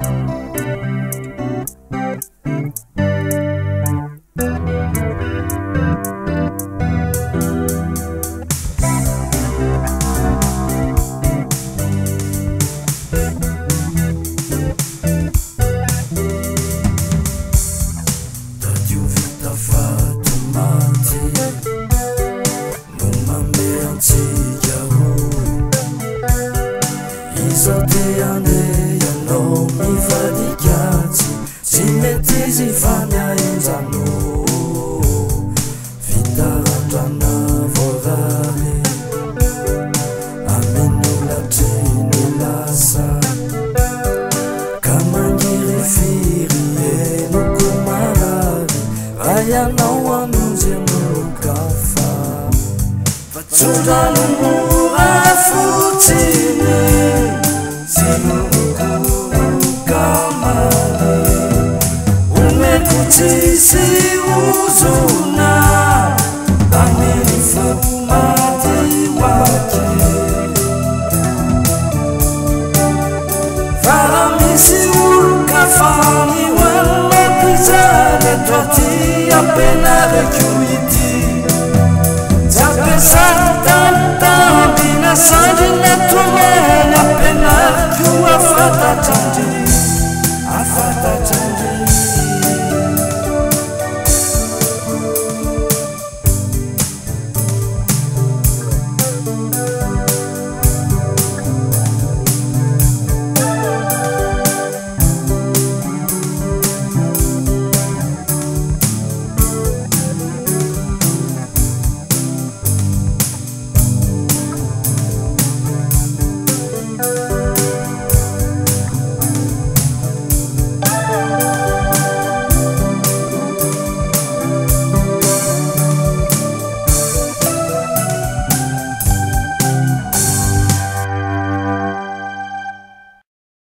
Tady vita fato-maty momambe antsikaho izao te andeha ianao mivadikatsy tsy mety izy fa miainjano vita randrana voarary amin'ny latriny lasa ka mangiry firy enoko marary raha ianao anonjy nolokafa fa tsodrano mora fotsiny sy noloka mary omeko tsisy ozona amin'ny fato-maty hoaky fa raha misy oloka fa mioanona pizany eto aty ampenareko ity tsy ampiasana tany tambina sandrina tomay